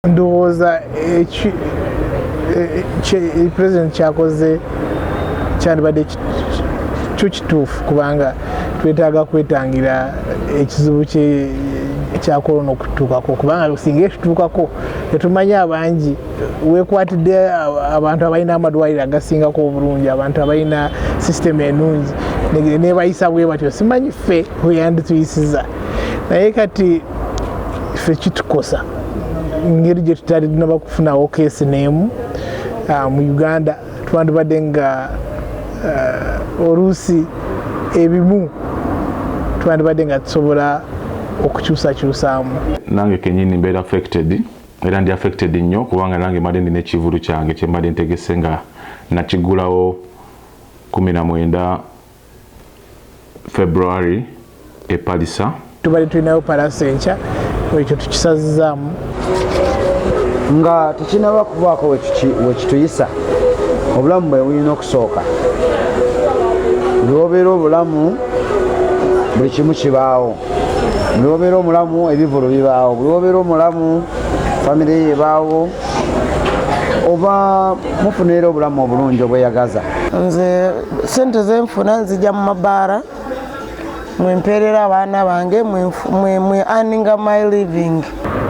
ndowooza president kyakoze kyandibadde kyo kituufu kubanga twetaaga kwetangira ekizibu kya korona okutuukako kubanga singa ekituukako tetumanya abangi weekwatidde abantu abalina amalwaliro agasingako obulungi abantu abalina sisitemu ennungi nebayisa bwe batyo simanyi ffe weyandituyisiza naye kati ffe kitukosa ngeri gye tutali tunaba kufunawo keesi n'emu mu Uganda twandibadde nga oluusi ebimu twandibadde nga tusobola okukyusakyusaamu. Nange kenyini mbeera affected era ndi affected nnyo kubanga nange mbadde ndina ekivulu kyange kye mbadde ntegese nga nakigulawo 19 February e Palisa. Tubadde tulinayo Palisa enkya ekyo tukisazizaamu nga tekinaba kubaako wekituyisa obulamu bwe bulina okusooka lwobeera obulamu buli kimu kibaawo buli obeera omulamu ebivulu bibaawo buli obeera omulamu famire ye ebaawo oba mufunira obulamu obulungi obweyagaza. Nze sente zenfuna nzijja mu mabaara mwemperera abaana bange mwe earninga my living.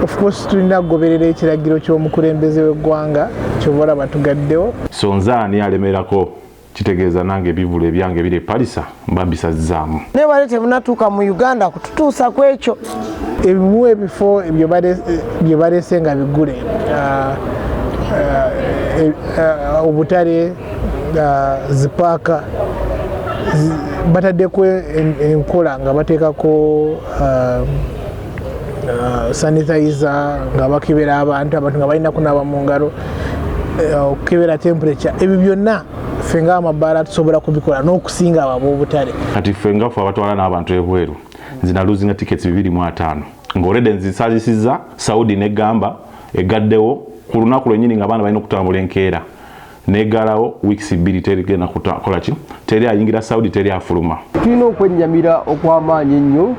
Of course tulina kugoberera ekiragiro ky'omukulembeze w'eggwanga ky'oba olaba tugaddewo. So nze ani alemerako kitegeeza nange ebivulu ebyange biri e Palisa mba mbisazizaamu. Ne bale tebunatuuka mu Uganda kututuusa ku ekyo. Ebimu ebifo bye baleese nga bigule obutale zipaaka bataddeko enkola nga bateekako sanitizer nga bakebera abantu nga balina kunaaba mu ngalo okukebera temperature ebyo byonna ffe nga amabaala tusobola kubikola n'okusinga ab'obutale. Kati ffe nga ffe abatwala n'abantu ebweru nzina losing tickets 2,500 ng'olede nzisazisizza Saudi negamba egaddewo ku lunaku lwennyini nga abaana balina okutambula enkeera negalawo weeks 2 terigenda kukola ki teri ayingira Saudi teri afuluma. Tulina okwennyamira okw'amaanyi ennyo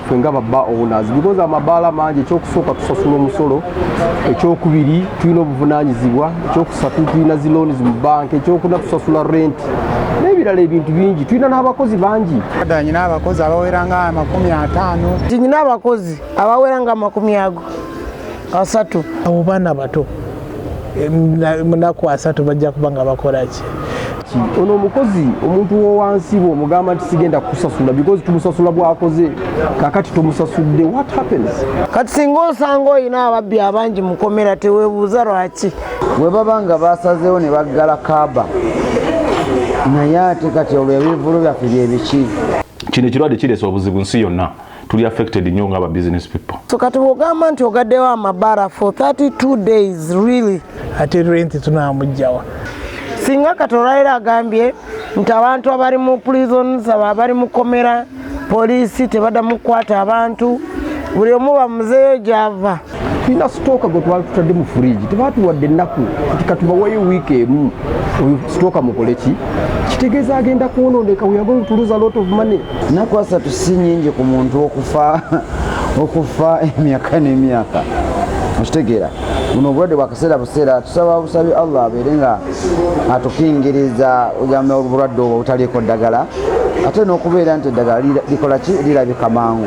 ffe nga babba owners because amabaala mangi ekyokusooka tusasula omusolo, ekyokubiri tulina obuvunaanyizibwa, ekyokusatu tulina zi loans mu banka, ekyokuna tusasula rent n'ebirala ebintu bingi. Tulina n'abakozi bangi. Nyina abakozi abawera nga 50. Nyina abakozi abawera nga 30. Abo baana bato munaku 3 bajja kuba nga bakola ki? Ono omukozi omuntu w'owansi bwe omugamba nti sigenda kusasula because tumusasula bw'akoze kakati tumusasudde, what happens? Kati singa osanga olina ababbi abangi mukomera teweebuuza lwaki. Bwe baba nga basazeewo ne baggala kaaba naye ate kati olwo ebivulu byaffe bye biki? Kino ekirwadde kireese obuzibu nsi yonna tuli affected nnyo nga aba business people. So kati bw'ogamba nti ogaddewo amabaara for 32 days really ate rent tunaamugjawa. Singa Katolera agambye nti abantu abali mu prisons abali mu komera poliisi tebaddamu kukwata abantu buli omu bamuzeeyo gy'ava. Tulina sitooka gwe twali tutadde mu fridge tebaatuwadde ennaku kati katubawayo wiiki emu sitooka mukole ki? Kitegeeza agenda kwonooneka we are going to lose a lot of money. Ennaku 3 si nnyingi ku muntu okufa emyaka n'emyaka. Okitegeera buno obulwadde bwakaseera buseera tusaba busabi Allah abeere nga atukingiriza ogamba obulwadde obwo butaliiko ddagala ate n'okubeera nti eddagala likola ki lirabika mangu.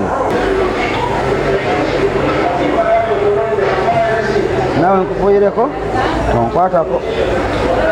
Nawe nkufuuyireko tonkwatako.